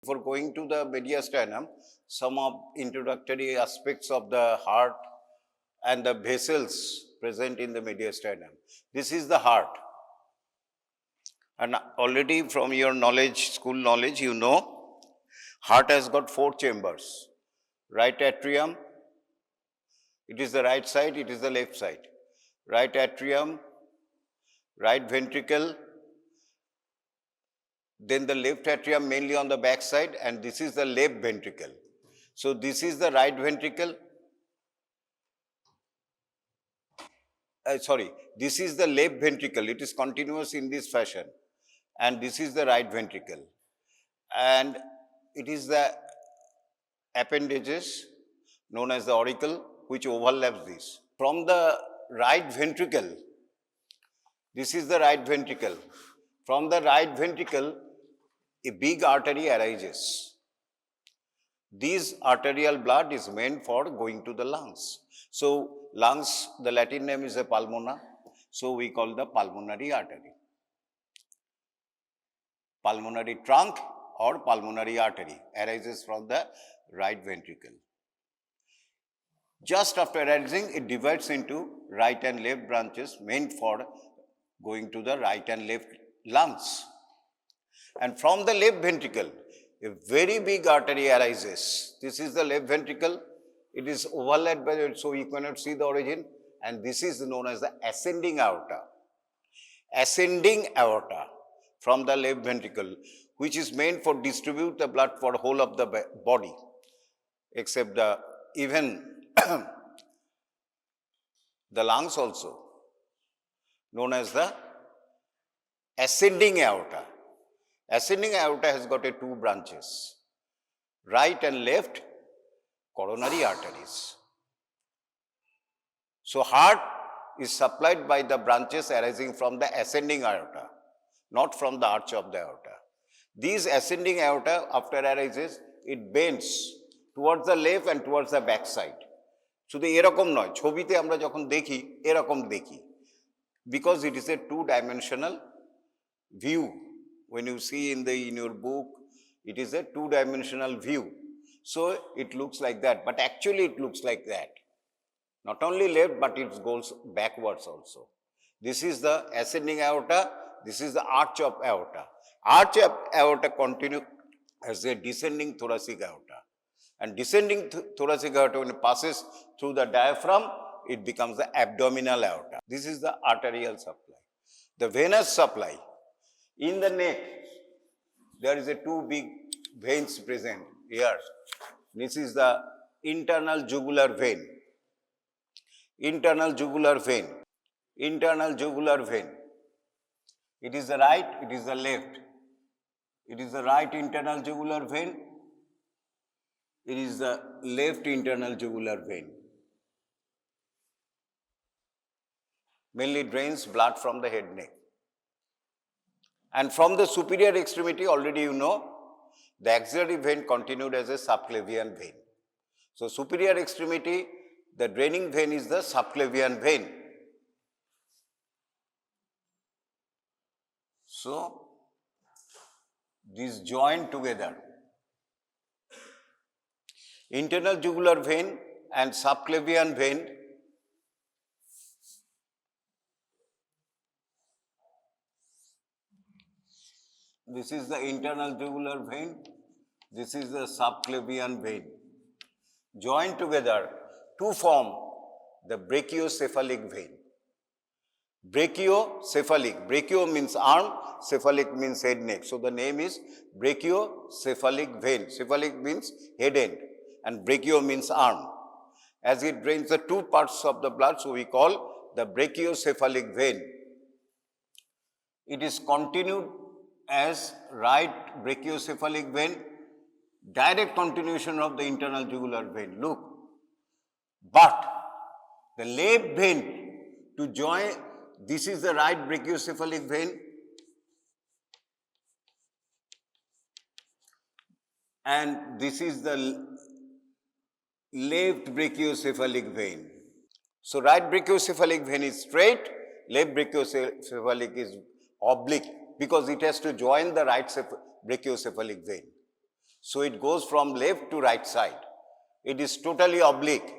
Before going to the mediastinum, some of introductory aspects of the heart and the vessels present in the mediastinum. This is the heart. And already from your knowledge, school knowledge, you know, heart has got 4 chambers. Right atrium, it is the right side, it is the left side. Right atrium, right ventricle, then the left atrium mainly on the back side, and this is the left ventricle. So this is the right ventricle. This is the left ventricle. It is continuous in this fashion, and this is the right ventricle, and it is the appendages known as the auricle which overlaps this. From the right ventricle, this is the right ventricle. From the right ventricle, a big artery arises. This arterial blood is meant for going to the lungs. So lungs, the Latin name is a pulmona, so we call the pulmonary artery. Pulmonary trunk or pulmonary artery arises from the right ventricle. Just after arising, it divides into right and left branches meant for going to the right and left lungs. And from the left ventricle, a very big artery arises. This is the left ventricle. It is overlaid by it, so you cannot see the origin. And this is known as the ascending aorta. Ascending aorta from the left ventricle, which is meant for distribute the blood for the whole of the body, except the even the lungs also, known as the ascending aorta. Ascending aorta has got 2 branches, right and left coronary arteries. So heart is supplied by the branches arising from the ascending aorta, not from the arch of the aorta. These ascending aorta, after arises, it bends towards the left and towards the back side. শুধু এরকম নয়, ছবিতে আমরা যখন দেখি এরকম দেখি, because it is a 2-dimensional view. When you see in your book, it is a 2-dimensional view. So it looks like that, but actually it looks like that. Not only left, but it goes backwards also. This is the ascending aorta, this is the arch of aorta. Arch of aorta continue as a descending thoracic aorta. And descending thoracic aorta, when it passes through the diaphragm, it becomes the abdominal aorta. This is the arterial supply. The venous supply. In the neck, there is 2 big veins present here. This is the internal jugular vein. Internal jugular vein. Internal jugular vein. It is the right, it is the left. It is the right internal jugular vein. It is the left internal jugular vein. Mainly drains blood from the head neck. And from the superior extremity, already you know, the axillary vein continued as a subclavian vein. So superior extremity, the draining vein is the subclavian vein. So these join together. Internal jugular vein and subclavian vein this is the internal jugular vein, this is the subclavian vein. Join together to form the brachiocephalic vein. Brachiocephalic. Brachio means arm, cephalic means head neck. So the name is brachiocephalic vein. Cephalic means head end and brachio means arm. As it drains the 2 parts of the blood, so we call the brachiocephalic vein. It is continued as right brachiocephalic vein, direct continuation of the internal jugular vein. Look, but the left vein to join, this is the right brachiocephalic vein, and this is the left brachiocephalic vein. So right brachiocephalic vein is straight, left brachiocephalic is oblique, because it has to join the right brachiocephalic vein. So it goes from left to right side. It is totally oblique.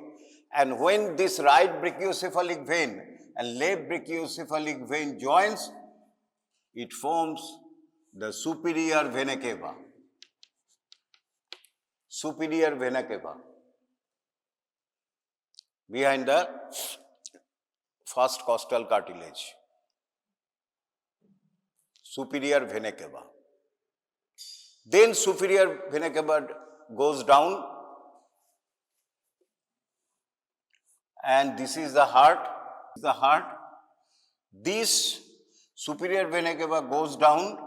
And when this right brachiocephalic vein and left brachiocephalic vein joins, it forms the superior vena cava. Superior vena cava. Behind the first costal cartilage. Superior vena cava. Then superior vena cava goes down, and this is the heart. This superior vena cava goes down,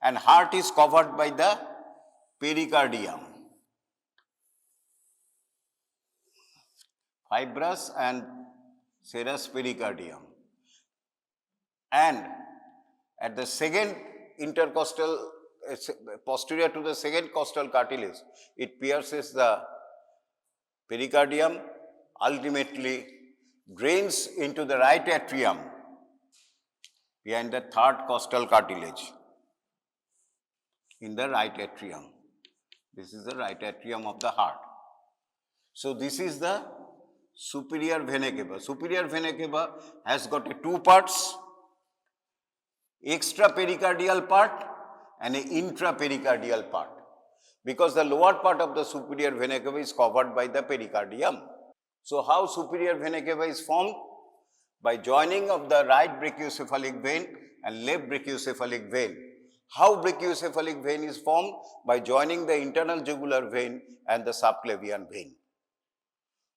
and heart is covered by the pericardium. Fibrous and serous pericardium. And at the second intercostal, posterior to the second costal cartilage, it pierces the pericardium, ultimately drains into the right atrium behind the third costal cartilage. In the right atrium. This is the right atrium of the heart. So this is the superior vena cava. Superior vena cava has got two parts, extrapericardial part and an intrapericardial part, because the lower part of the superior vena cava is covered by the pericardium. So how superior vena cava is formed? By joining of the right brachiocephalic vein and left brachiocephalic vein. How brachiocephalic vein is formed? By joining the internal jugular vein and the subclavian vein.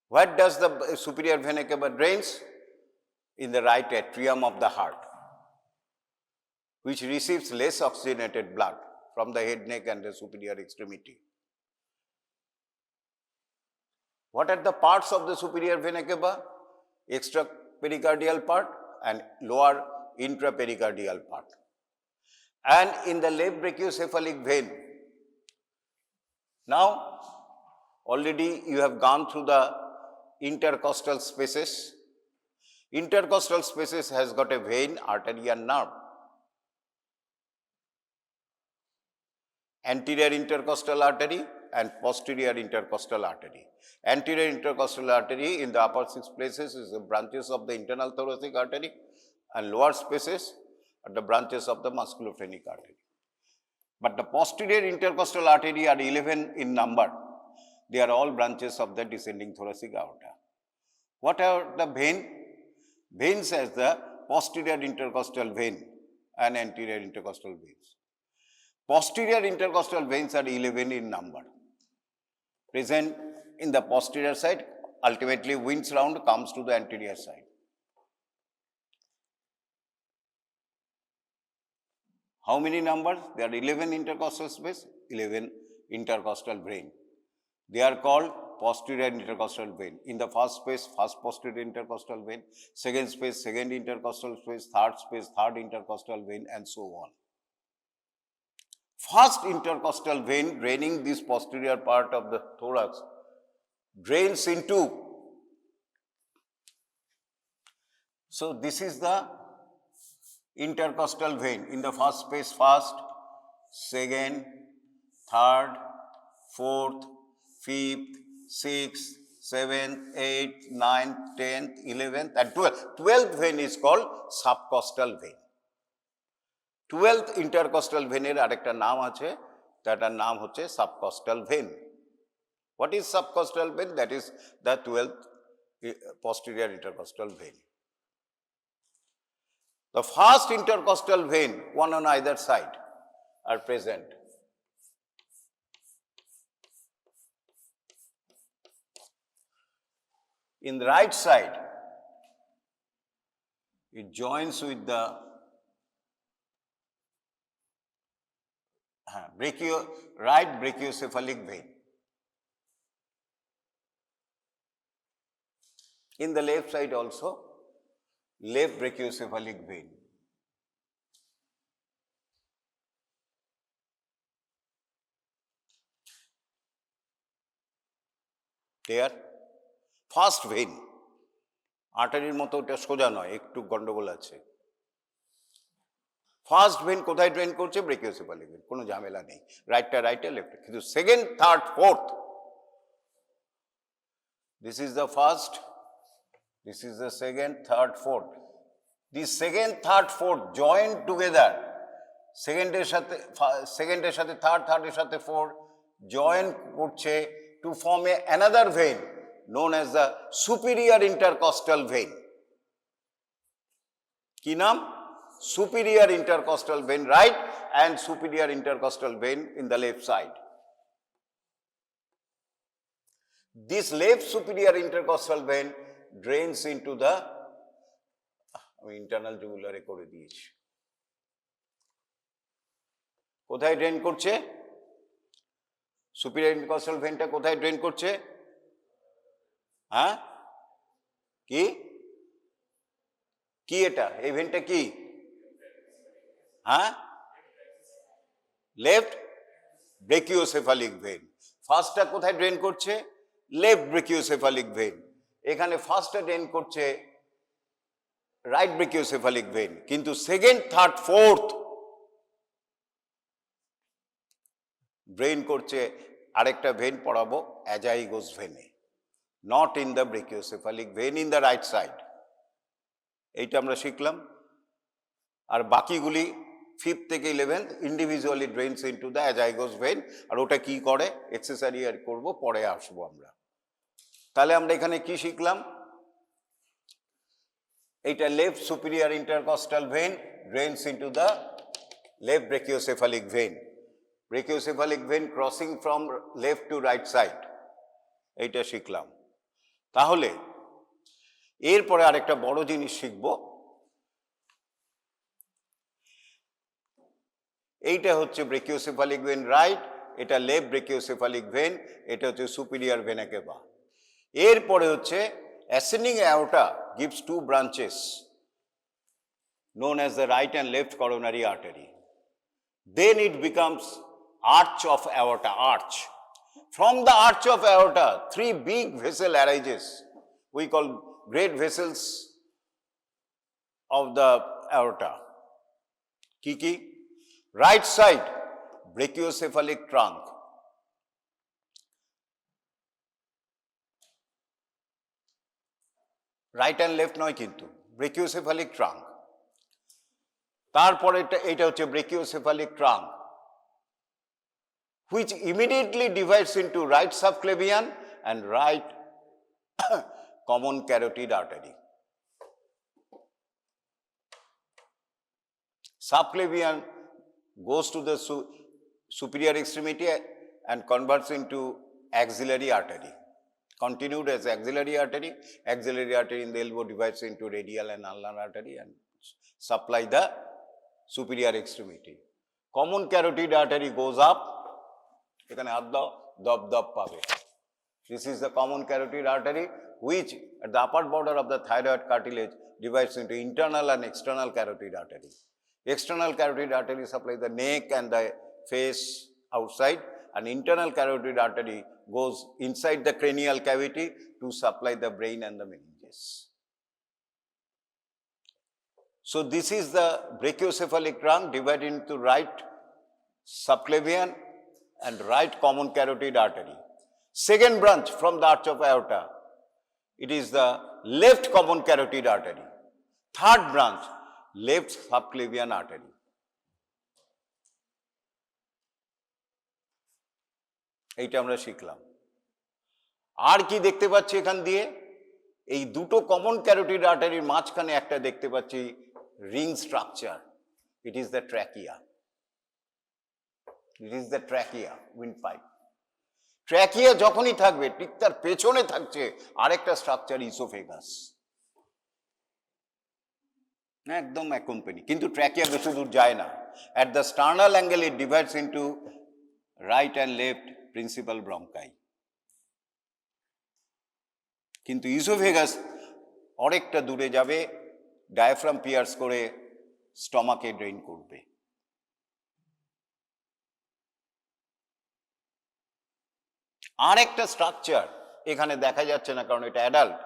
Where does the superior vena cava drains? In the right atrium of the heart, which receives less oxygenated blood from the head, neck and the superior extremity. What are the parts of the superior vena cava? Extrapericardial part and lower intrapericardial part. And in the left brachiocephalic vein, now already you have gone through the intercostal spaces. Intercostal spaces has got a vein, artery and nerve. Anterior intercostal artery and posterior intercostal artery. Anterior intercostal artery in the upper 6 places is the branches of the internal thoracic artery, and lower spaces are the branches of the musculophrenic artery. But the posterior intercostal artery are 11 in number. They are all branches of the descending thoracic aorta. What are the vein? Veins as the posterior intercostal vein and anterior intercostal veins. Posterior intercostal veins are 11 in number. Present in the posterior side, ultimately winds round comes to the anterior side. How many numbers? There are 11 intercostal space, 11 intercostal vein. They are called posterior intercostal vein. In the first space, first posterior intercostal vein, second space, second intercostal space, third space, third intercostal vein, and so on. First intercostal vein draining this posterior part of the thorax drains into. So this is the intercostal vein. In the first space, first, second, third, fourth, fifth, sixth, 7th, 8th, 9th, 10th, 11th and 12th. 12th vein is called subcostal vein. 12th intercostal vein er arekta naam ache, tatar naam hocche subcostal vein. What is subcostal vein? That is the 12th posterior intercostal vein. The first intercostal vein, one on either side, are present. In the right side, it joins with the right brachiocephalic vein. In the left side also, left brachiocephalic vein. There, first vein, আর্টারির মতো ওটা সোজা নয়, একটু গন্ডগোল আছে। First when কোথায় drain করছে? ব্রেকিওসেফালিক ভেন, কোনো ঝামেলা নেই, রাইটটা রাইটে লেফটে। কিন্তু second, third, fourth, this is the first, this is the second, third, fourth. This second, third, fourth joined together. সেকেন্ডের সাথে থার্ড, থার্ডের সাথে ফোর্থ জয়েন করছে to form another vein known as the superior intercostal vein. কি নাম? Superior intercostal vein, right, and superior intercostal vein in the left side. This left superior intercostal vein drains into the internal jugular করে দিয়েছি। কোথায় drain করছে? Superior intercostal ভেনটা কোথায় drain করছে? হ্যাঁ, কি কি এটা? এই ভেনটা কি? হ্যাঁ, লেফট ব্রেকিওসেফালিক ভেন। ফার্স্টটা কোথায় ড্রেন করছে? Left brachiocephalic vein. এখানে ফার্স্টটা ড্রেন করছে রাইট ব্রেকিওসেফালিক ভেন, কিন্তু সেকেন্ড, থার্ড, ফোর্থ ড্রেন করছে আরেকটা ভেন পড়াবো, অ্যাজাইগোস ভেনে, not in the brachiocephalic vein in the right side. এইটা আমরা শিখলাম। আর বাকিগুলি ফিফথ থেকে 11th individually drains into the azygos vein. আর ওটা কি করে এক্সেসারি আর করবো, পরে আসবো আমরা। তাহলে আমরা এখানে কি শিখলাম? এইটা left superior intercostal vein drains into the left brachiocephalic vein. Brachiocephalic vein crossing from left to right side, এইটা শিখলাম। তাহলে এরপরে আরেকটা বড় জিনিস শিখব। এইটা হচ্ছে ব্রেকিওসেফালিক ভেন রাইট, এটা লেফট ব্রেকিওসেফালিক ভেন, এটা হচ্ছে সুপিরিয়র ভেনা কেভা। এরপরে হচ্ছে ascending aorta gives two branches known as the right and left coronary artery. Then it becomes arch of aorta, arch. From the arch of aorta, three big vessel arises. We call great vessels of the aorta. Kiki? Right side, brachiocephalic trunk. Right and left নয় কিন্তু, ব্রেকিওসেফালিক trunk. তারপরে এটা হচ্ছে ব্রেকিওসেফালিক trunk which immediately divides into right subclavian and right common carotid artery. Subclavian goes to the superior extremity and converts into axillary artery. Continued as axillary artery. Axillary artery in the elbow divides into radial and ulnar artery and supply the superior extremity. Common carotid artery goes up. এখানে হাত দাও, দপ দপ পাবে। This is the common carotid artery which at the upper border of the thyroid cartilage divides into internal and external carotid artery. External carotid artery supplies the neck and the face outside, and internal carotid artery goes inside the cranial cavity to supply the brain and the meninges. So this is the brachiocephalic trunk divided into right subclavian and right common carotid artery. Second branch from the arch of aorta, it is the left common carotid artery. Third branch, left subclavian artery. এইটা আমরা শিখলাম। আর কি দেখতে পাচ্ছি এখান দিয়ে? এই দুটো কমন ক্যারোটিড আর্টারির মাঝখানে একটা দেখতে পাচ্ছি ring structure. It is the trachea. It is the trachea, windpipe. Trachea যখনই থাকবে ঠিক তার পেছনে থাকছে আরেকটা স্ট্রাকচার, ইসোফেগাস, একদম অ্যাকম্পানি। কিন্তু ট্র্যাকিয়া বেশি দূর যায় না। At the sternal angle it divides into right and left principal ব্রঙ্কাই। কিন্তু ইসোফেগাস অনেকটা দূরে যাবে, ডায়াফ্রাম পিয়ার্স করে স্টমাকে ড্রেন করবে। আর একটা স্ট্রাকচার এখানে দেখা যাচ্ছে না, কারণ এটা অ্যাডাল্ট,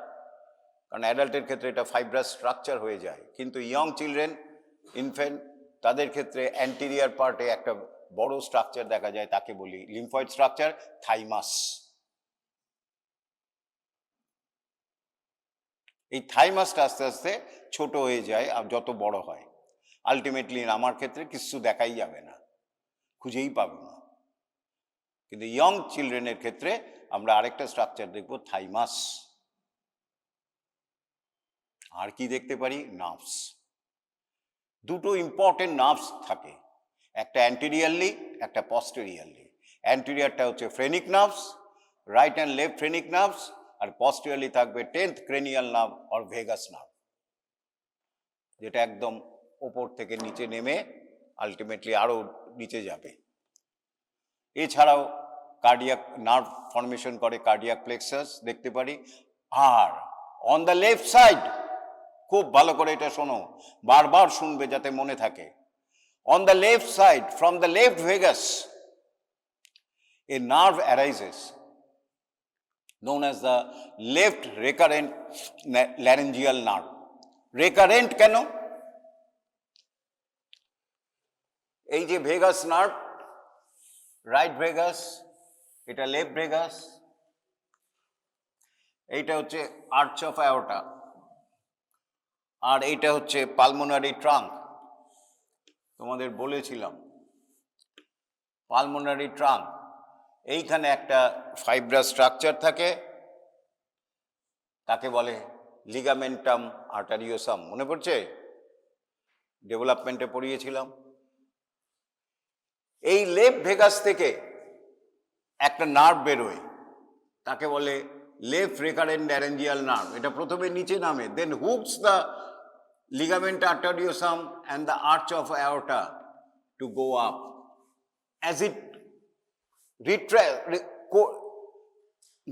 কারণ অ্যাডাল্টের ক্ষেত্রে এটা ফাইব্রাস স্ট্রাকচার হয়ে যায়, কিন্তু ইয়ং চিলড্রেন, ইনফ্যান্ট তাদের ক্ষেত্রে অ্যান্টেরিয়ার পার্টে একটা বড় স্ট্রাকচার দেখা যায়, তাকে বলি লিম্ফয়েড স্ট্রাকচার, থাইমাস। এই থাইমাসটা আস্তে আস্তে ছোট হয়ে যায় আর যত বড় হয়, আলটিমেটলি আমার ক্ষেত্রে কিছু দেখাই যাবে না, খুঁজেই পাবো না। কিন্তু ইয়ং চিলড্রেনের ক্ষেত্রে আমরা আরেকটা স্ট্রাকচার দেখব, থাইমাস। আর কি দেখতে পারি? নার্ভস। দুটো ইম্পর্টেন্ট নার্ভস থাকে, একটা অ্যান্টেরিয়ারলি, একটা পস্টেরিয়ারলি। অ্যান্টেরিয়ারটা হচ্ছে phrenic nerves, right and left phrenic nerves, আর পস্টেরিয়ারলি থাকবে 10th cranial nerve or vagus nerve, যেটা একদম ওপর থেকে নিচে নেমে আলটিমেটলি আরো নিচে যাবে। এছাড়াও কার্ডিয়াক নার্ভ ফর্মেশন করে কার্ডিয়াক প্লেক্সাস দেখতে পারি। আর অন দ্য লেফট সাইড, খুব ভালো করে এটা শোনো, বারবার শুনবে যাতে মনে থাকে, on the left side from the left vagus a nerve arises known as the left recurrent laryngeal nerve. Recurrent কেন? এই যে ভেগাস নার্ভ, রাইট ভেগাস, এটা লেফট ভেগাস, এইটা হচ্ছে আর্চ অফ অ্যাওর্টা, আর এইটা হচ্ছে পালমোনারি ট্রাঙ্ক। তোমাদের বলেছিলাম পালমোনারি ট্রাঙ্ক, এইখানে একটা ফাইব্রাস স্ট্রাকচার থাকে, তাকে বলে লিগামেন্টাম আর্টারিওসাম। মনে পড়ছে? ডেভেলপমেন্টে পড়িয়েছিলাম। এই লেফট ভেগাস থেকে একটা নার্ভ বেরোয়, তাকে বলে লেফট রেকারেন্ট ল্যারেঞ্জিয়াল নার্ভ। এটা প্রথমে নিচে নামে, then hooks the ligament arteriosum and the arch of aorta to go up. As it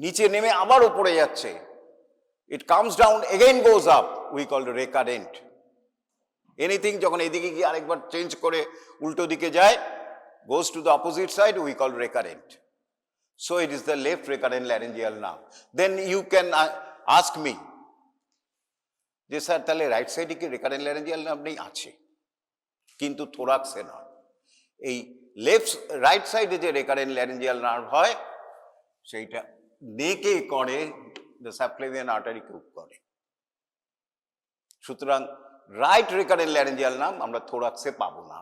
নিচে নেমে আবার উপরে যাচ্ছে, it comes down again goes up, we call it recurrent. Anything যখন এদিকে গিয়ে আরেকবার চেঞ্জ করে উল্টো দিকে যায়, goes to the opposite side, we call recurrent. So it is the left recurrent laryngeal nerve. Then you can ask me, যে sir তাহলে রাইট সাইডে কি রেকারেন্ট ল্যারেঞ্জিয়াল নার্ভ নেই? আছে, কিন্তু থোরাক্সে নয়। এই লেফট রাইট সাইডে যে রেকারেন্ট ল্যারেঞ্জিয়াল নার্ভ হয়, সেইটা নেকে করে, দ্য সাবক্লেভিয়ান আর্টারিকে করে। সুতরাং রাইট রেকারেন্ট ল্যারেঞ্জিয়াল নার্ভ আমরা থোরাক্সে পাবো না,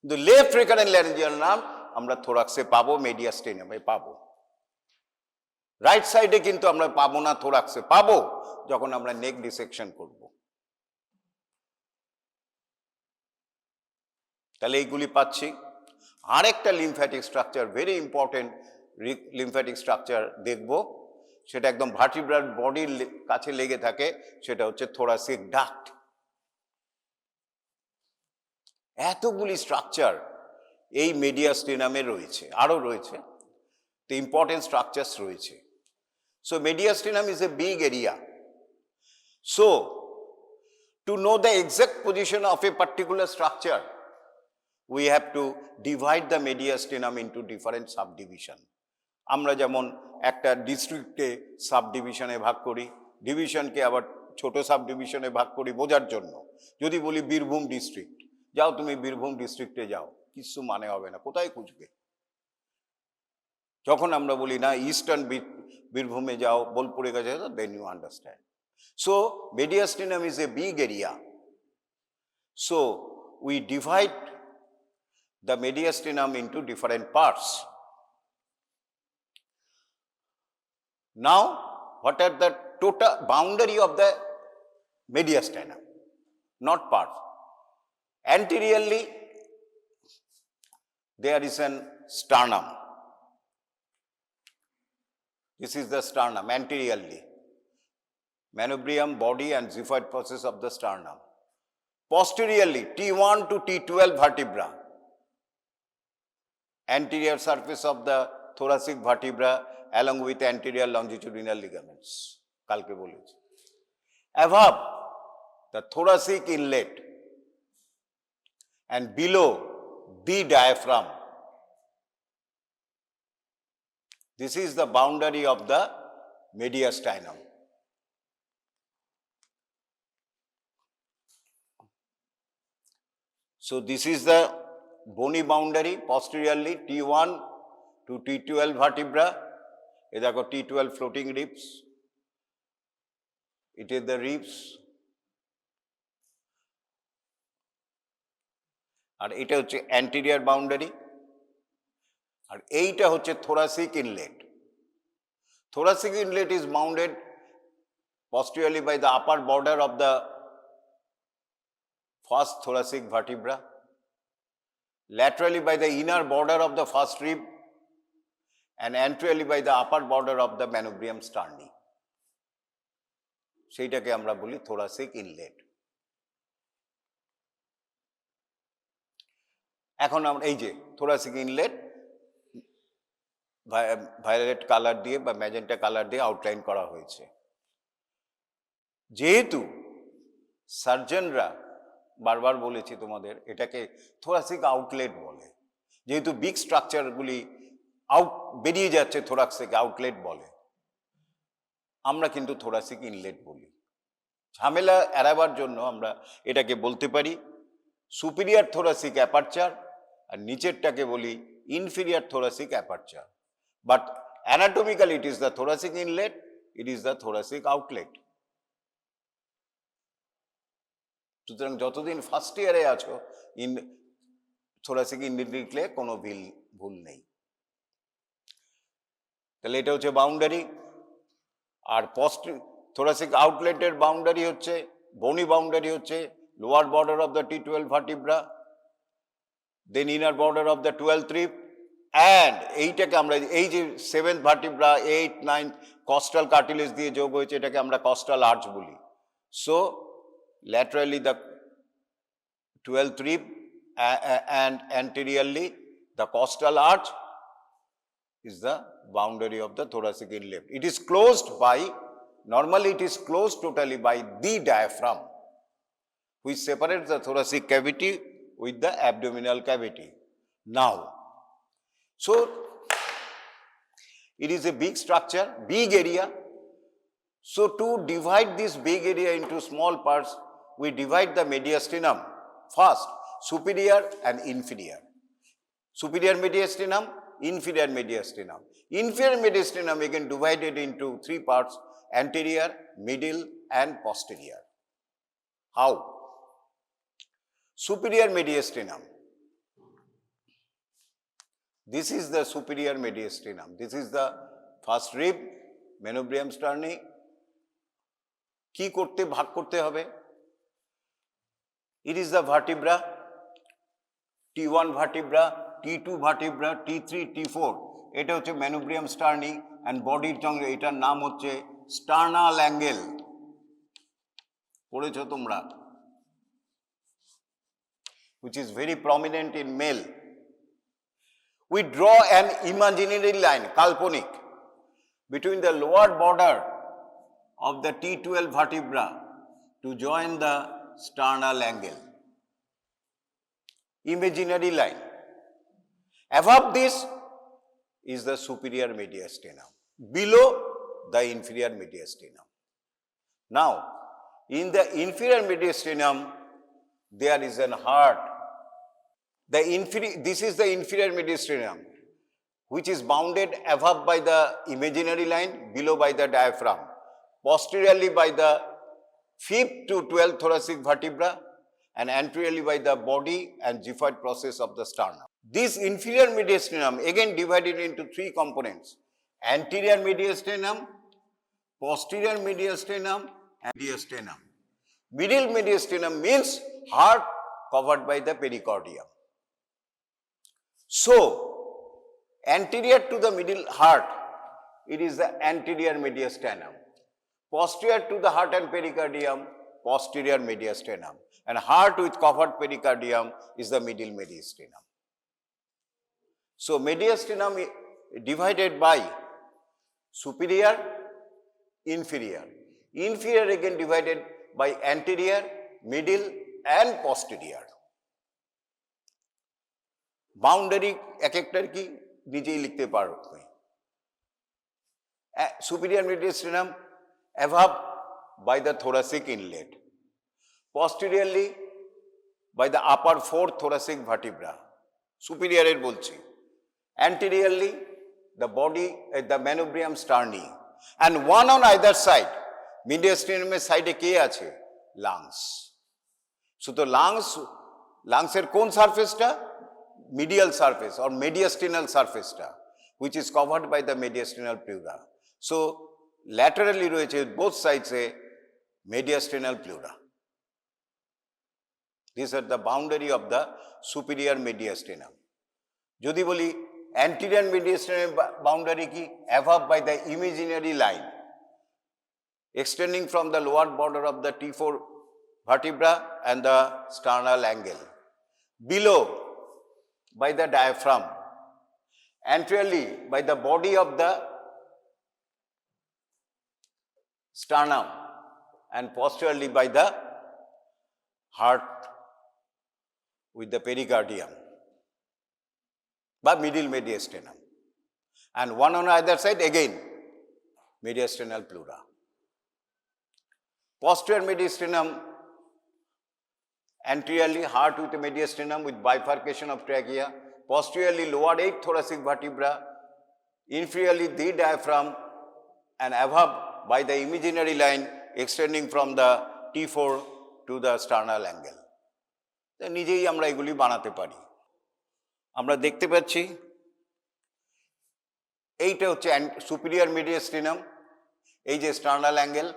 কিন্তু লেফট রেকারেন্ট ল্যারেঞ্জিয়াল নার্ভ আমরা থোরাক্সে পাবো, মেডিয়াস্টেনামে পাবো। রাইট সাইডে কিন্তু আমরা পাবো না, থোরাক্সে পাবো যখন আমরা নেক ডিসেকশন করব। তাহলে এইগুলি পাচ্ছি। আরেকটা lymphatic structure, very important lymphatic structure দেখব, সেটা একদম ভার্টিব্রাল বডির কাছে লেগে থাকে, সেটা হচ্ছে থোরাসিক ডাক্ট। এতগুলি স্ট্রাকচার এই মেডিয়াস্টেনামে রয়েছে, আরো রয়েছে, তো ইম্পর্টেন্ট স্ট্রাকচারস রয়েছে। So mediastinum is a big area. So, to know the exact position of a particular structure, we have to divide the mediastinum into different subdivision. আমরা যেমন একটা ডিস্ট্রিক্টে সাবডিভিশনে ভাগ করি, ডিভিশনকে আবার ছোট সাবডিভিশনে ভাগ করি বোঝার জন্য। যদি বলি বীরভূম ডিস্ট্রিক্ট, যাও তুমি বীরভূম ডিস্ট্রিক্টে যাও, কিছু মানে হবে না, কোথায় খুঁজবে? যখন আমরা বলি না ইস্টার্ন বীরভূমে যাও, বোলপুরে কাছে যাও, then you understand. So, mediastinum is a big area. So, we divide the mediastinum into different parts. Now, what are the total boundary of the mediastinum? Not parts. Anteriorly, there is an sternum. This is the sternum, anteriorly. Manubrium, body and xiphoid process of the sternum. Posteriorly, T1 to T12 vertebra. Anterior surface of the thoracic vertebra along with anterior longitudinal ligaments. Kalke bolechi. Above, the thoracic inlet and below the diaphragm. This is the boundary of the mediastinum. So this is the bony boundary posteriorly T1 to T12 vertebra. এ দেখো T12 floating ribs. It is the ribs. আর এটা হচ্ছে anterior boundary. আর এইটা হচ্ছে thoracic inlet. Thoracic inlet is bounded posteriorly by the upper border of the first thoracic vertebra, laterally by the inner border of the first rib, and anteriorly by the upper border of the manubrium sterni. সেইটাকে আমরা বলি thoracic inlet. এখন আমরা এই যে thoracic inlet violet colour দিয়ে বা magenta colour দিয়ে আউটলাইন করা হয়েছে। যেহেতু সার্জনরা বারবার বলেছি তোমাদের এটাকে থোরাসিক আউটলেট বলে, যেহেতু বিগ স্ট্রাকচারগুলি বেরিয়ে যাচ্ছে থোরাসিক আউটলেট বলে, আমরা কিন্তু থোরাসিক ইনলেট বলি। ঝামেলা এড়াবার জন্য আমরা এটাকে বলতে পারি সুপিরিয়র থোরাসিক অ্যাপারচার, আর নিচেরটাকে বলি inferior thoracic aperture. But anatomically it is the thoracic inlet, it is the thoracic outlet. সুতরাং যতদিন ফার্স্ট ইয়ারে আছো থোরাসিক ইনলেট লিখলে কোনো ভুল নেই। তাহলে এটা হচ্ছে বাউন্ডারি। আর থোরাসিক আউটলেটের বাউন্ডারি হচ্ছে বনি বাউন্ডারি হচ্ছে lower border of the T12 vertebra, then inner border of the 12th rib, and এইটাকে আমরা এই যে 7th vertebra 8, 9 কস্টাল কার্টিলেজ দিয়ে যোগ হয়েছে, এটাকে আমরা কস্টাল আর্চ বলি। So laterally the 12th rib and anteriorly the costal arch is the boundary of the thoracic inlet. It is closed by, normally it is closed totally by the diaphragm, which separates the thoracic cavity with the abdominal cavity. Now, so it is a big structure, big area. So to divide this big area into small parts, we divide the mediastinum first, superior and inferior. Superior mediastinum, inferior mediastinum. Inferior mediastinum again divided into three parts, anterior, middle and posterior. How? Superior mediastinum. This is the superior mediastinum. This is the first rib, manubrium sterni. কি করতে ভাগ করতে হবে? It is the vertebra, T1 vertebra, T2 vertebra, T3, T4. এটা হচ্ছে manubrium sterni and বডির সঙ্গে এটার নাম হচ্ছে sternal angle. পড়েছো তোমরা? Which is very prominent in male. We draw an imaginary line, কাল্পনিক, between the lower border of the T12 vertebra to join the sternal angle. Imaginary line. Above this is the superior mediastinum. Below the inferior mediastinum. Now, in the inferior mediastinum, there is an heart. This is the inferior mediastinum, which is bounded above by the imaginary line, below by the diaphragm, posteriorly by the 5th to 12th thoracic vertebra, and anteriorly by the body and xiphoid process of the sternum. This inferior mediastinum again divided into three components: anterior mediastinum, posterior mediastinum, and mediastinum. Middle mediastinum means heart covered by the pericardium. So, anterior to the middle heart, it is the anterior mediastinum. Posterior to the heart and pericardium, posterior mediastinum. And heart with covered pericardium is the middle mediastinum. So, mediastinum divided by superior, inferior. Inferior again divided by anterior, middle and posterior. Boundary এক একটার কি নিজেই লিখতে পারো। Superior mediastinum above by the thoracic inlet, posteriorly by the upper fourth thoracic vertebra. Superior এর বলছি। Anteriorly, the body, the manubrium sterni. And one on either side. Mediastinum এর সাইডে কে আছে? Lungs. So the lungs এর কোন সারফেসটা? Medial surface or mediastinal surfaceটা, which is covered by the mediastinal pleura. So laterally রয়েছে both sides A mediastinal pleura. These are the boundary of the superior mediastinum. যদি বলি anterior mediastinum boundary কি? Above by the imaginary line extending from the lower border of the T4 vertebra and the sternal angle. Below by the diaphragm. Anteriorly by the body of the sternum and posteriorly by the heart with the pericardium, but middle mediastinum, and one on either side again mediastinal pleura. Posterior mediastinum, anteriorly heart with the mediastinum with bifurcation of trachea, posteriorly lower 8 thoracic vertebra, inferiorly the diaphragm, and above by the imaginary line extending from the T4 to the sternal angle. নিজেই আমরা এগুলি বানাতে পারি। আমরা দেখতে পাচ্ছি এইটা হচ্ছে সুপিরিয়র মিডিয়াস্টিনাম, এই যে স্টার্নাল অ্যাঙ্গেল,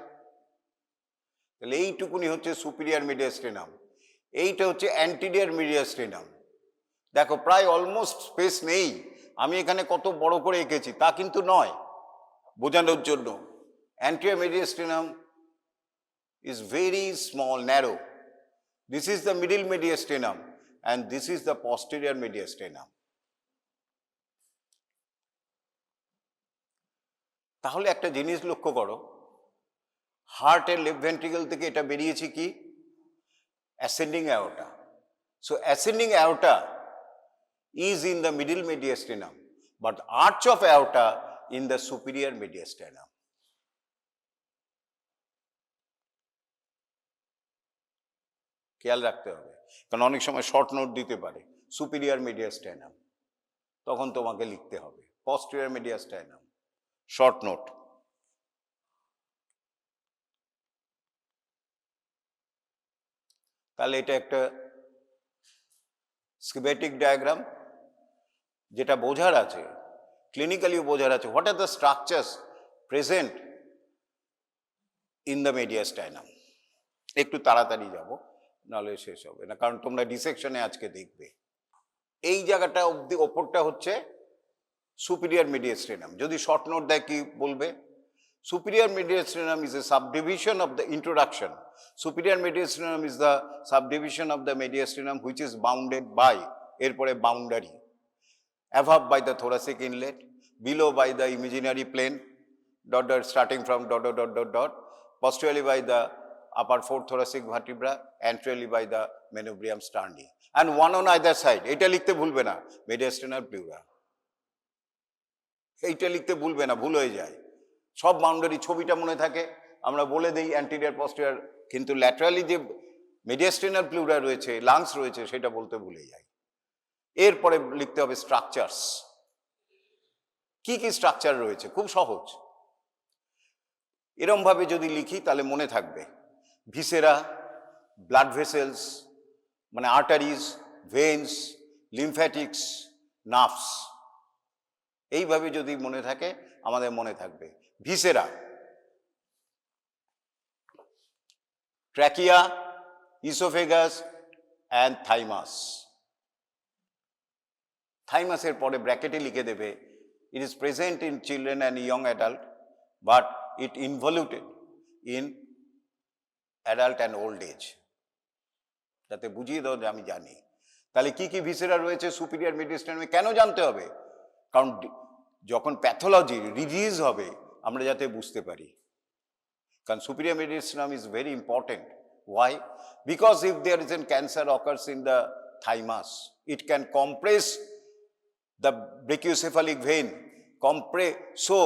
তাহলে এইটুকুনি হচ্ছে সুপিরিয়র মিডিয়াস্টিনাম, এইটা হচ্ছে অ্যান্টিরিয়র মিডিয়াস্টিনাম। দেখো প্রায় অলমোস্ট স্পেস নেই, আমি এখানে কত বড় করে এঁকেছি তা কিন্তু নয়, বোঝানোর জন্য। Anterior mediastinum is very small, narrow. This is the middle mediastinum and this is the posterior mediastinum. তাহলে একটা জিনিস লক্ষ্য করো, হার্টের লেফট ভেন্ট্রিকল থেকে এটা বেরিয়েছে কি? Ascending aorta. So ascending aorta is in the middle mediastinum, but arch of aorta in the superior mediastinum. খেয়াল রাখতে হবে, কারণ অনেক সময় শর্ট নোট দিতে পারে সুপিরিয়র মিডিয়াস্টাইনাম, তখন তোমাকে লিখতে হবে পস্টেরিয়র মিডিয়াস্টাইনাম, শর্ট নোট। তাহলে এটা একটা স্কিমেটিক ডায়াগ্রাম, যেটা বোঝার আছে, ক্লিনিক্যালিও বোঝার আছে, what are the structures present in the mediastinum. একটু তাড়াতাড়ি যাব, নাহলে শেষ হবে না, কারণ তোমরা ডিসেকশনে আজকে দেখবে। এই জায়গাটা অবধি ওপরটা হচ্ছে সুপিরিয়র মিডিয়াস্টিনাম। যদি শর্ট নোট দেয় কি বলবে? Superior mediastinum is a subdivision of the introduction. Superior mediastinum is the subdivision of the mediastinum which is bounded by, এরপরে boundary, above by the thoracic inlet, below by the imaginary plane, dot dot starting from dot dot dot dot dot, posteriorly by the upper fourth thoracic vertebra, anteriorly by the manubrium sterni, and one on either side. এটা লিখতে ভুলবে না, mediastinal pleura। এইটা লিখতে ভুলবে না, ভুল হয়ে যায়। সব বাউন্ডারি ছবিটা মনে থাকে, আমরা বলে দিই অ্যান্টিরিয়র পস্টেরিয়র, কিন্তু ল্যাটারালি যে mediastinal pleura রয়েছে, লাংস রয়েছে, সেটা বলতে ভুলে যাই। এরপরে লিখতে হবে স্ট্রাকচারস। কি কি স্ট্রাকচার রয়েছে? খুব সহজ, এরম ভাবে যদি লিখি তাহলে মনে থাকবে। ভিসেরা, ব্লাড ভেসেলস মানে আর্টারিজ, ভেন্স, লিমফ্যাটিক্স, নার্ভস, এইভাবে যদি মনে থাকে আমাদের মনে থাকবে। Viscera, trachea, oesophagus and thymus. থাইমাসের পরে ব্র্যাকেটে লিখে দেবে, it is present in children and young adult, but it involuted in adult and old age. যাতে বুঝিয়ে দাও যে আমি জানি। তাহলে কি কি ভিসেরা রয়েছে সুপিরিয়র মিডিয়াস্টাইনামে কেন জানতে হবে? কারণ যখন প্যাথোলজি রিলিজ হবে আমরা যাতে বুঝতে পারি। কারণ superior মিডিয়াস্টাইনাম is very important. Why? Because if there is a cancer occurs in the thymus, it can compress the brachiocephalic vein, so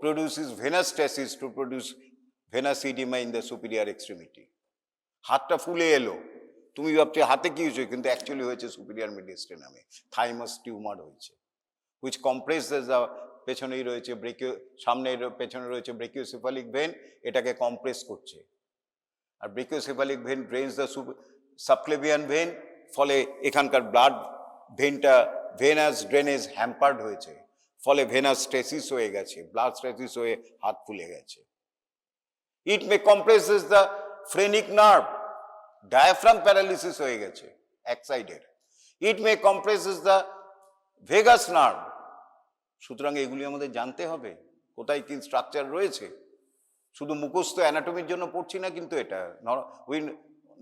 produces venous stasis to produce venous edema in the superior extremity. হাতটা ফুলে এলো, তুমি ভাবছো হাতে কি হয়েছে, কিন্তু actually হয়েছে সুপিরিয়র মিডিয়াস্টেনামে থাইমাস টিউমার হয়েছে, হুইচ কম্প্রেসেস দ্য, পেছনেই রয়েছে ব্রেকিও, সামনে পেছনে রয়েছে ব্রেকিওসেফালিক ভেন, এটাকে কম্প্রেস করছে। আর brachiocephalic vein drains the subclavian vein, ফলে এখানকার ব্লাড ভেনটা, ভেনাস ড্রেনেজ হ্যাম্পার্ড হয়েছে, ফলে ভেনাস স্টেসিস হয়ে গেছে, ব্লাড স্টেসিস হয়ে হাত ফুলে গেছে। It may compresses the phrenic nerve, diaphragm paralysis হয়ে গেছে এক সাইডের। It may compresses the vagus nerve. সুতরাং এগুলি আমাদের জানতে হবে কোথায় কি স্ট্রাকচার রয়েছে। শুধু মুখস্থ অ্যানাটমির জন্য পড়ছি না কিন্তু এটা, we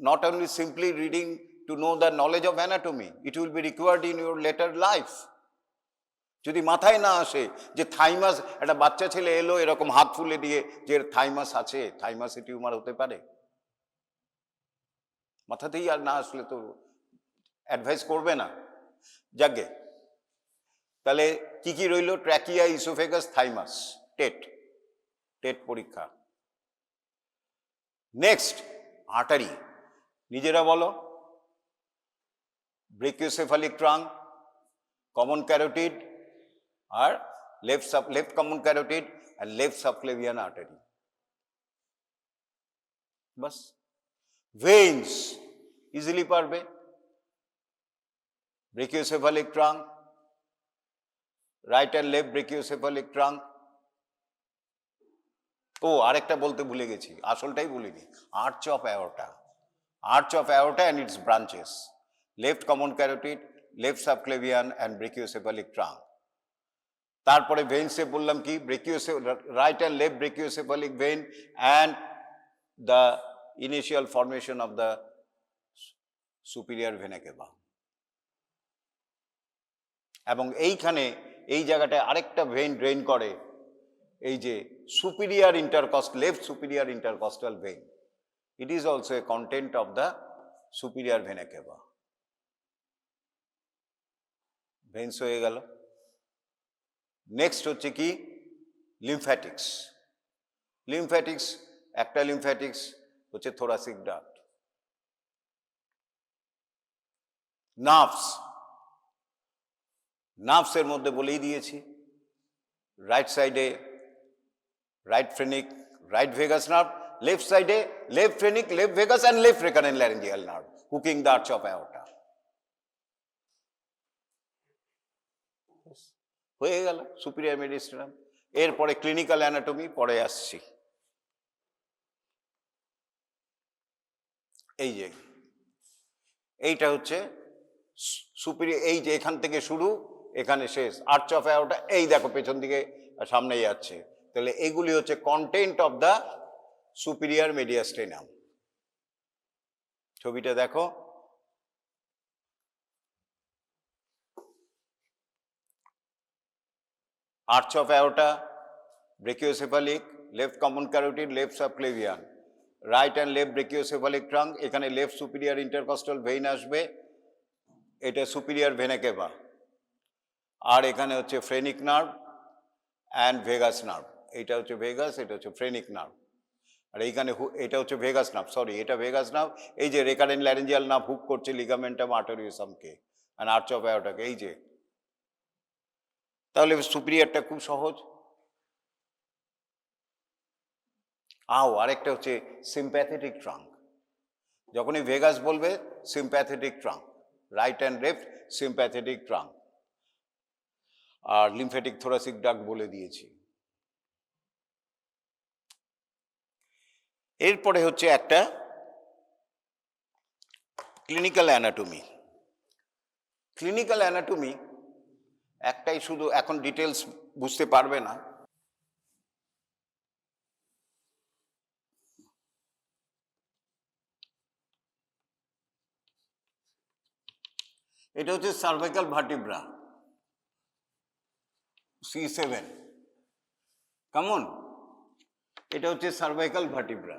not only simply reading to know the knowledge of anatomy, it will be required in your letter life. যদি মাথায় না আসে যে থাইমাস, একটা বাচ্চা ছেলে এলো এরকম হাত ফুলে দিয়ে যে থাইমাস আছে, থাইমাসে টিউমার হতে পারে, মাথাতেই আর না আসলে তো অ্যাডভাইস করবে না। যাকে তাহলে কি কি রইল, ট্র্যাকিয়া, ইসোফেগাস, থাইমাস, টেট, টেট পরীক্ষা। নেক্সট আর্টারি, নিজেরা বলো। ব্রেকিওসেফালিক ট্রাঙ্ক, কমন ক্যারোটিড, আর লেফট কমন ক্যারোটিড আর লেফট সাবক্লেভিয়ান আর্টারি, বাস। ভেইনস ইজিলি পারবে, brachiocephalic trunk, right and left brachiocephalic trunk. ও আরেকটা বলতে ভুলে গেছি, আসলটাই বলিনি, arch of aorta, arch of aorta and its branches, left common carotid, left subclavian and brachiocephalic trunk. তারপরে ভেইনসে বললাম কি, right and left brachiocephalic vein and the initial formation of the superior vena cava. এবং এইখানে এই জায়গাটায় আরেকটা vein drain করে, এই যে সুপিরিয়র ইন্টারকস্ট, left superior intercostal vein, it is also a content of the superior vena cava. Veins হয়ে গেল। নেক্সট হচ্ছে কি, লিমফ্যাটিক্স। লিমফ্যাটিক্স, একটা লিমফ্যাটিক্স হচ্ছে থোরাসিক ডাক্ট। নার্ভস, নার্ভসের মধ্যে বলেই দিয়েছি, রাইট সাইডে right phrenic, right vagus nerve, left সাইডে left phrenic, left vagus and left recurrent laryngeal nerve hooking the arch of aorta. হয়ে গেল সুপিরিয়র মিডিয়াস্টেনাম। এরপরে ক্লিনিক্যাল অ্যানাটমি পরে আসছি। এই যে এইটা হচ্ছে সুপিরিয়র, এই যে এখান থেকে শুরু এখানে শেষ, আর্চ অফ অ্যাওর্টা, এই দেখো পেছন দিকে সামনে যাচ্ছে। তাহলে এগুলি হচ্ছে content of the superior mediastinum. ছবিটা দেখো, arch of aorta, brachiocephalic, left common carotid, left subclavian, right and left brachiocephalic trunk, এখানে লেফট সুপিরিয়র ইন্টারকস্টাল ভেইন আসবে, এটা সুপিরিয়র ভেনা কেভা। আর এখানে হচ্ছে phrenic nerve and vagus nerve, এইটা হচ্ছে ভেগাস, এটা হচ্ছে ফ্রেনিক নার্ভ। আর এইখানে এটা হচ্ছে ভেগাস নার্ভ, সরি এটা ভেগাস নার্ভ। এই যে রেকারেন্ট ল্যারিঞ্জিয়াল নার্ভ হুক করছে লিগামেন্টাম আর্টেরিয়াসামকে আর আর্চ অফ অ্যাওর্টাকে, এই যে। তাহলে সুপিরিয়রটা খুব সহজ। আরেকটা হচ্ছে সিম্প্যাথেটিক ট্রাঙ্ক। যখনই ভেগাস বলবে sympathetic trunk, right and left sympathetic trunk. আর লিমফ্যাটিক থোরাসিক ডাক্ট বলে দিয়েছি। এরপরে হচ্ছে একটা ক্লিনিক্যাল অ্যানাটমি। ক্লিনিক্যাল অ্যানাটমি একটাই শুধু, এখন ডিটেলস বুঝতে পারবে না। এটা হচ্ছে সার্ভাইকাল ভার্টিব্রা, C7, কেমন? এটা হচ্ছে সার্ভাইকাল ভার্টিব্রা।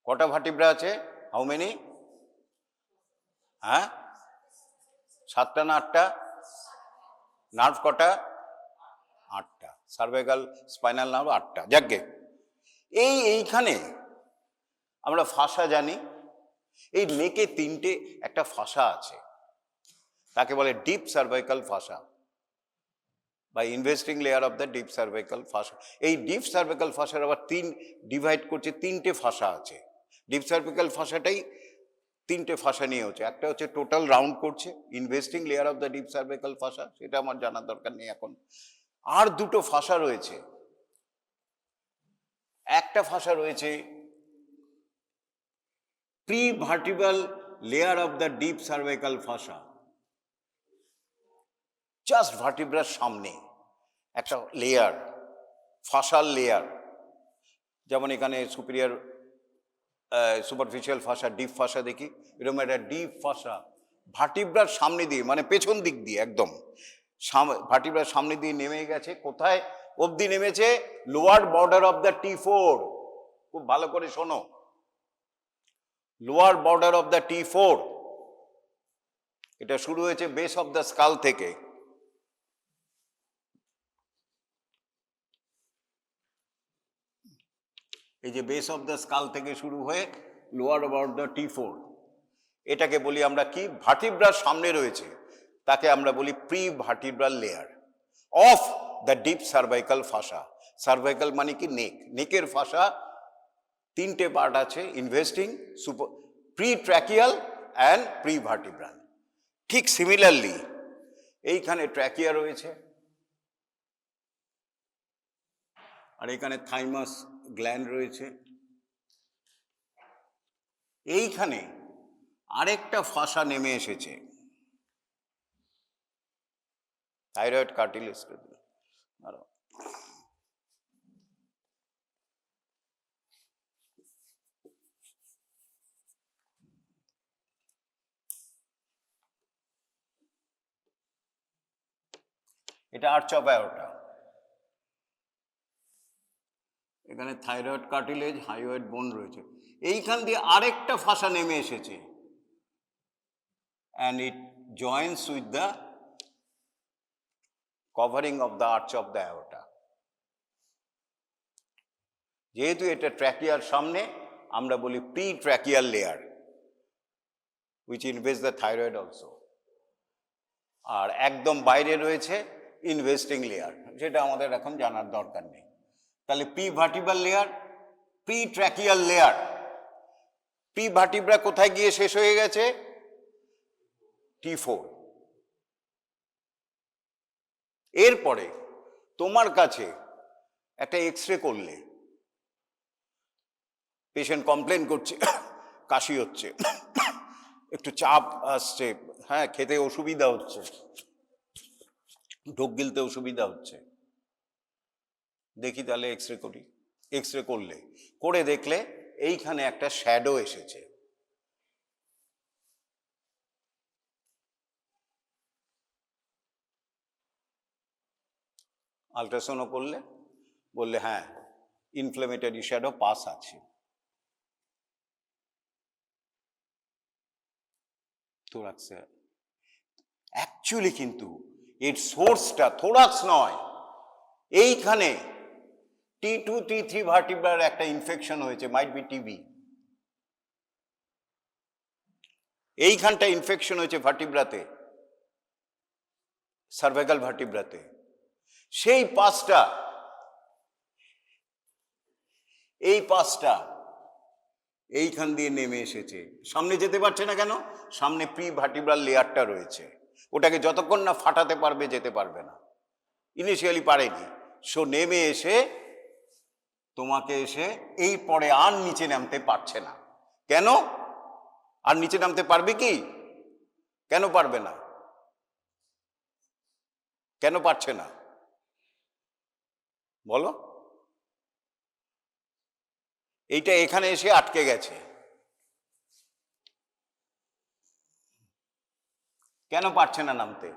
কটা ভার্টিব্রা আছে? How many? হ্যাঁ, 7টা না 8টা? নার্ভ কটা? 8টা। সার্ভাইকাল স্পাইনাল নার্ভ 8টা। যাকে এইখানে আমরা ফাসা জানি, এই নেকে তিনটে একটা ফাসা আছে, তাকে বলে ডিপ সার্ভাইকাল ফাসা বা investing layer of the deep cervical ফাসা। এই ডিপ সার্ভাইকাল ফাসার আবার ডিভাইড করছে, তিনটে ফাসা আছে। ডিপ সার্ভাইকাল ফাসাটাই তিনটে ফাসা নিয়ে হচ্ছে, একটা হচ্ছে টোটাল রাউন্ড করছে, investing layer of the deep cervical ফাসা, সেটা আমার জানার দরকার নেই এখন। আর দুটো ফাসা রয়েছে, একটা ফাসা রয়েছে prevertebral layer of the deep cervical fascia, just ভার্টিব্রার সামনে একটা লেয়ার, ফাসাল লেয়ার, যেমন এখানে superior superficial fascia, deep fascia দেখি, এরকম একটা ডিপ ফাসা ভার্টিব্রার সামনে দিয়ে, মানে পেছন দিক দিয়ে একদম ভার্টিব্রার সামনে দিয়ে নেমে গেছে। কোথায় অবধি নেমেছে? Lower border of the T4। খুব ভালো করে শোনো, lower border of the T4। এটা শুরু হয়েছে বেস অফ দ্য স্কাল থেকে, এই যে বেস অফ দ্য স্কাল থেকে শুরু হয়ে লোয়ার বর্ডার T4, এটাকে বলি আমরা কি? ভার্টিব্রার সামনে রয়েছে, তাকে আমরা বলি pre vertebral layer of the deep cervical ফাসা। Cervical মানে কি? নেক। নেকের ফাসা তিনটে পার্ট আছে, investing, pre tracheal and pre vertebral. ঠিক সিমিলারলি এইখানে ট্র্যাকিয়া রয়েছে, আর এখানে থাইমাস গ্ল্যান্ড রয়েছে। এইখানে আরেকটা ফাসা নেমে এসেছে, থাইরয়েড কার্টিলেজ। এটা আর্চ অফ অ্যাওর্টা, এখানে থাইরয়েড কার্টিলেজ, হাইওয়েড বোন রয়েছে। এইখান দিয়ে আরেকটা ফাসা নেমে এসেছে, and it joins with the covering of the arch of the aorta. যেহেতু এটা ট্র্যাকিয়ার সামনে, আমরা বলি pre tracheal layer, which invades the thyroid also. আর একদম বাইরে রয়েছে ইনভেস্টিং লেয়ার, যেটা আমাদের এখন জানার দরকার নেই। তাহলে pre vertebral layer, pre tracheal layer. Pre vertebra কোথায় গিয়ে শেষ হয়ে গেছে? T4। এরপরে তোমার কাছে একটা এক্সরে করলে, পেশেন্ট কমপ্লেন করছে, কাশি হচ্ছে, একটু চাপ আসছে, হ্যাঁ, খেতে অসুবিধা হচ্ছে, ঢোক গিলতে অসুবিধা হচ্ছে, দেখি তাহলে এক্সরে করি। এক্সরে করলে, করে দেখলে এইখানে একটা শ্যাডো এসেছে। আলট্রাসাউন্ড করলে বললে হ্যাঁ, ইনফ্লেমেটরি শ্যাডো পাস আছে। থোরাক্সে অ্যাকচুয়ালি কিন্তু এর সোর্সটা থোরাক্স নয়, এইখানে T2 T3 ভার্টিব্রার একটা ইনফেকশন হয়েছে, মাইট বি টিবি। এইখানটা ইনফেকশন হয়েছে ভার্টিব্রাতে, সার্ভাইকাল ভার্টিব্রাতে। সেই পাসটা, এই পাসটা এইখান দিয়ে নেমে এসেছে, সামনে যেতে পারছে না কেন? সামনে প্রি ভার্টিব্রাল লেয়ারটা রয়েছে, ওটাকে যতক্ষণ না ফাটাতে পারবে যেতে পারবে না। ইনিশিয়ালি পারেনি, সো নেমে এসে তোমাকে এসে এই পরে আর নিচে নামতে পারছে না। কেন? আর নিচে নামতে পারবে কি? কেন পারবে না? কেন পারছে না বলো? এইটা এখানে এসে আটকে গেছে। কেন পারছে না নামতে?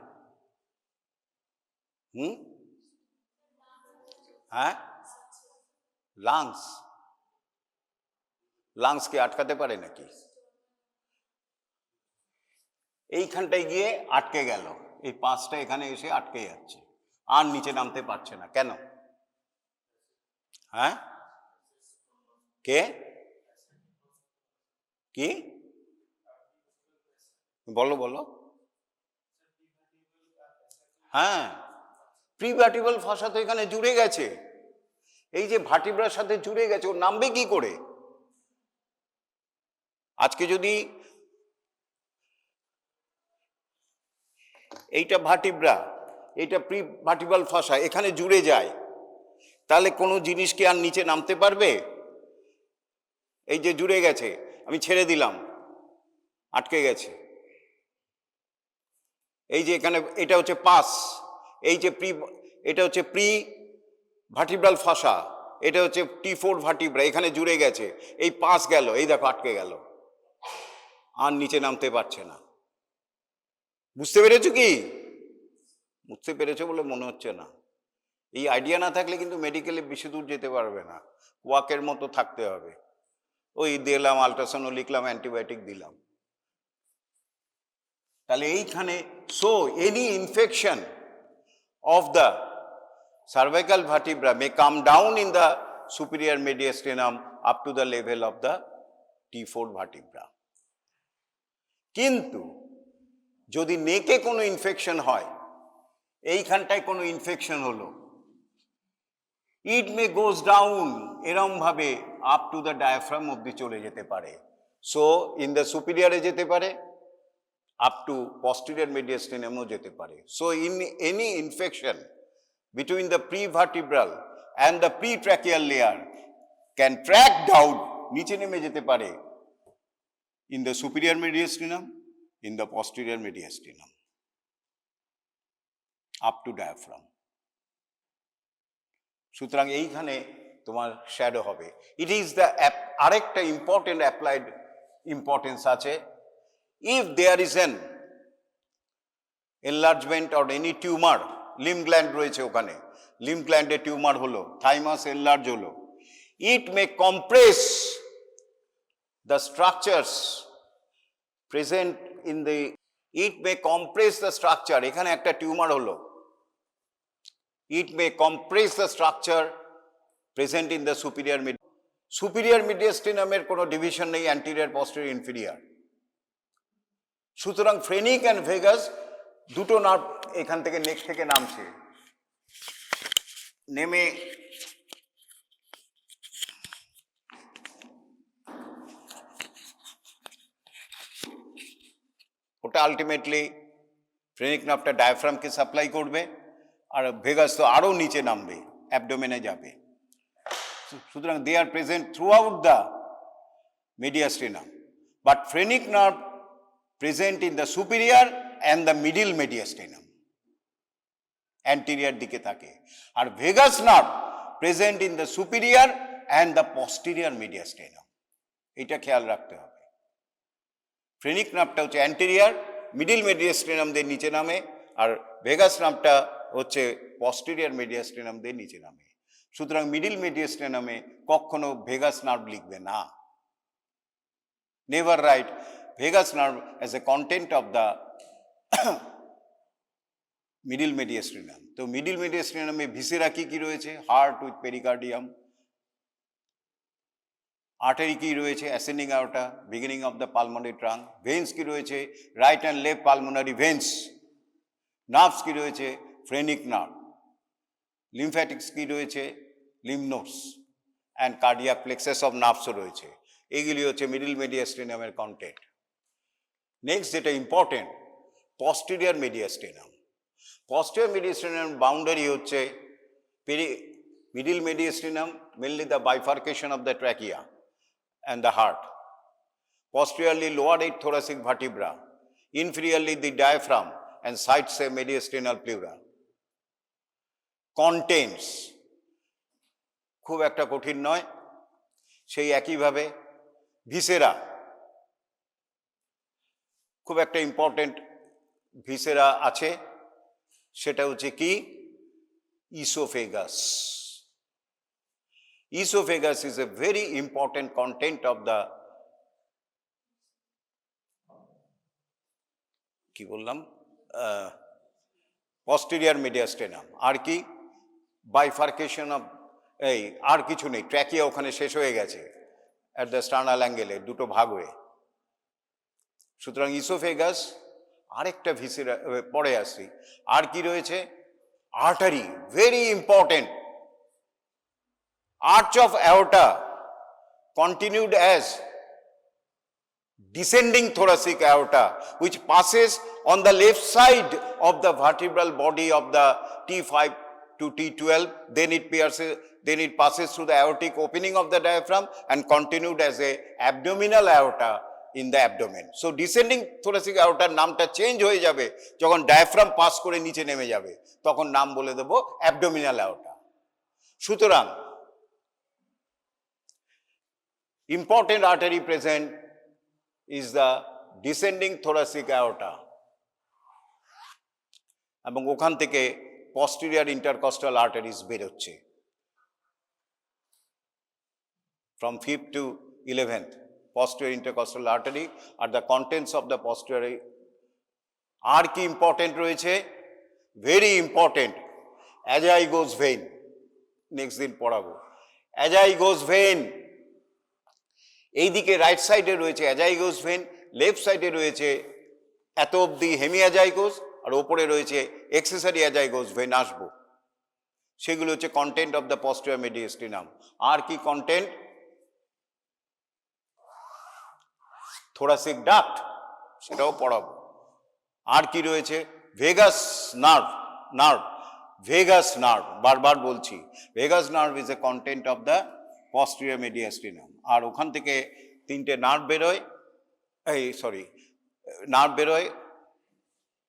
হ্যাঁ, লাংসকে আটকাতে পারে নাকি? এইখানটায় গিয়ে আটকে গেল, এই পাঁচটা এখানে এসে আটকে যাচ্ছে, আর নিচে নামতে পারছে না। কেন? হ্যাঁ, কে? কি বলো বলো? হ্যাঁ, প্রিভার্টিবল ফসা তো এখানে জুড়ে গেছে, এই যে ভার্টিব্রার সাথে জুড়ে গেছে, ও নামবে কি করে? আজকে যদি এইটা ভার্টিব্রা, এইটা প্রি ভার্টিবল ফসা এখানে জুড়ে যায়, তাহলে কোনো জিনিস কি আর নিচে নামতে পারবে? এই যে জুড়ে গেছে, আমি ছেড়ে দিলাম, আটকে গেছে। এই যে এখানে এটা হচ্ছে পাস, এই যে এটা হচ্ছে প্রি ভার্টিব্রাল ফসা, এটা হচ্ছে T4 ভার্টিব্রা, এখানে জুড়ে গেছে, এই পাস গেল, এই দেখো আটকে গেল, আর নিচে নামতে পারছে না। বুঝতে পেরেছো কি? বুঝতে পেরেছো বলে মনে হচ্ছে না। এই আইডিয়া না থাকলে কিন্তু মেডিকেলে বেশি দূর যেতে পারবে না, ওয়াকের মতো থাকতে হবে। ওই দিলাম আল্ট্রাসাউন্ড লিখলাম, অ্যান্টিবায়োটিক দিলাম। তাহলে এইখানে so any infection of the cervical vertebra may come down in the superior mediastinum up to the level of the T4 vertebra. কিন্তু যদি নেকে কোনো ইনফেকশন হয়, এইখানটায় কোনো ইনফেকশন হলো, ইট মে গোজ ডাউন এরম ভাবে আপ টু দ্য ডায়াফ্রাম অব্দি চলে যেতে পারে। সো ইন দ্য সুপিরিয়ারে যেতে পারে, আপ টু পস্টিরিয়র মিডিয়াস্টিনামও যেতে পারে। So in any infection between the prevertebral and the pretracheal layer can track down, নিচে নেমে যেতে পারে, in the superior mediastinum, in the posterior mediastinum, up to diaphragm. সুতরাং এইখানে তোমার শ্যাডো হবে। ইট ইজ দ্য আরেকটা ইম্পর্টেন্ট অ্যাপ্লাইড ইম্পর্টেন্স আছে, if there is an enlargement or any tumour, lymph gland রয়েছে ওখানে, লিম্ব গ্ল্যান্ডে টিউমার হলো, থাইমাস এনলার্জ হলো, it may compress the structures present in the, it may compress the structure, এখানে একটা tumour হলো, it may compress the structure present in the superior superior মিডিয়াস্টিনামের কোনো ডিভিশন নেই, অ্যান্টিরিয়র পস্টেরিয়র ইনফিরিয়র। সুতরাং phrenic and vagus দুটো nerve এখান থেকে নেক থেকে নামছে, নেমে ওটা আলটিমেটলি ফ্রেনিক নার্ভটা ডায়াফ্রামকে সাপ্লাই করবে, আর ভেগাস তো আরও নিচে নামবে, অ্যাবডোমেনে যাবে। সুতরাং they are present throughout the mediastinum, but phrenic nerve present in the superior and the middle mediastinum, anterior দিকে থাকে, আর vagus nerve present in the superior and the posterior mediastinum. এটা খেয়াল রাখতে হবে। ফ্রেনিক নার্ভটা হচ্ছে অ্যান্টেরিয়র, মিডিল মিডিয়াস্টিনাম দিয়ে নিচে নামে, আর ভেগাস নার্ভটা হচ্ছে পস্টিরিয়র মিডিয়াস্টিনাম দিয়ে নিচে নামে। সুতরাং মিডিল মিডিয়াস্টিনামে কখনো ভেগাস নার্ভ লিখবে না। Never write vagus nerve as a content of the middle mediastinum. তো middle mediastinum এ ভিসেরা কি রয়েছে? হার্ট উইথ পেরিকার্ডিয়াম, আর্টারি কি রয়েছে? Ascending aorta, beginning of the pulmonary trunk. Veins কি রয়েছে? Right and left pulmonary veins. Nerves কি রয়েছে? Phrenic nerve. লিমফ্যাটিক্স কি রয়েছে? Lymph nodes and cardiac plexus of নার্ভসও রয়েছে। এগুলি হচ্ছে মিডিল মিডিয়াস্টিনামের কন্টেন্ট। নেক্সট যেটা important, posterior mediastinum. Posterior mediastinum boundary হচ্ছে middle mediastinum, mainly the bifurcation of the trachea and the heart. Posteriorly, lower 8 thoracic vertebra. Inferiorly, the diaphragm and sides say mediastinal pleura. Contents, খুব একটা কঠিন নয়। সেই একইভাবে viscera, খুব একটা important viscera আছে, সেটা হচ্ছে কি? Oesophagus. Esophagus is a very important content of the, কি বললাম, posterior mediastinum। আর কি? বাইফার্কেশন অফ, আর কিছু নেই, ট্র্যাকিয়া ওখানে শেষ হয়ে গেছে, অ্যাট দ্য স্টার্নাল অ্যাঙ্গেলে দুটো ভাগ হয়ে। সুতরাং ইসোফেগাস আরেকটা ভিসেরা, পরে আসি। আর কি রয়েছে? Artery, very important. Arch of aorta continued as descending thoracic aorta, which passes on the left side of the vertebral body of the T5 to T12. Then it passes through the aortic opening of the diaphragm and continued as a abdominal aorta in the abdomen. So descending thoracic aorta নামটা change হয়ে যাবে যখন diaphragm pass করে নিচে নেমে যাবে, তখন নাম বলে দেব অ্যাবডোমিনাল aorta। সুতরাং important artery present is the descending thoracic aorta, এবং ওখান থেকে posterior intercostal arteries বেরোচ্ছে from 5th to 11th posterior intercostal artery are the contents of the posterior। আর কি ইম্পর্টেন্ট রয়েছে? Very important, azygos vein. Next দিন পড়াবো। অ্যাজাইগোস vein এইদিকে right সাইডে রয়েছে অ্যাজাইগোস ভেন, লেফট সাইডে রয়েছে এত অব্দি হেমিঅ্যাজাইগোস, আর ওপরে রয়েছে এক্সেসরি অ্যাজাইগোস ভেন। আসবো, সেগুলো হচ্ছে কন্টেন্ট অফ দ্য পস্টেরিয়র মিডিয়াস্টিনাম। আর কি কন্টেন্ট? থোরাসিক ডাক্ট, সেটাও পড়াবো। আর কি রয়েছে? ভেগাস নার্ভ, ভেগাস নার্ভ, বারবার বলছি, vagus nerve is a content of the posterior mediastinum। আর ওখান থেকে তিনটে নার্ভ বেরোয়, নার্ভ বেরোয়,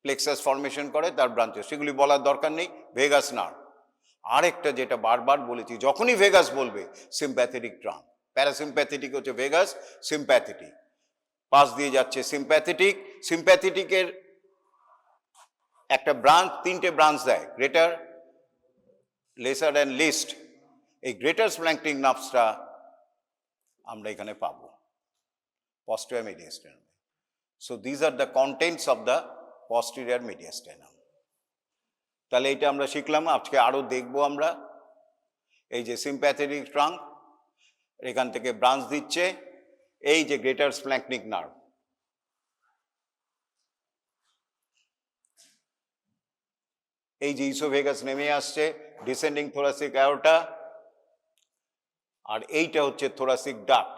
প্লেক্সাস ফর্মেশন করে, তার ব্রাঞ্চেস, সেগুলি বলার দরকার নেই। Vagus nerve. আরেকটা যেটা বারবার বলেছি, যখনই ভেগাস বলবে সিম্প্যাথেটিক ট্রাঙ্ক। প্যারাসিম্প্যাথেটিক হচ্ছে ভেগাস, সিম্প্যাথেটিক পাশ দিয়ে যাচ্ছে সিম্প্যাথেটিক। সিম্প্যাথেটিকের একটা ব্রাঞ্চ, তিনটে ব্রাঞ্চ দেয়, গ্রেটার, লেসার অ্যান্ড লিস্ট। এই গ্রেটার স্প্ল্যাঙ্কটিং নার্ভসটা আমরা এখানে পাবো posterior mediastinum। So these are the contents of the posterior mediastinum। তাহলে এটা আমরা শিখলাম, আজকে আরো দেখবো আমরা। এই যে সিম্প্যাথেটিক ট্রাঙ্ক, এখান থেকে ব্রাঞ্চ দিচ্ছে, এই যে গ্রেটার স্প্ল্যাঙ্কটিং নার্ভ, এই যে ইসোভেগাস নেমে আসছে, ডিসেন্ডিং থোরাসিক অ্যাওর্টা, আর এইটা হচ্ছে থোরাসিক ডাক্ট।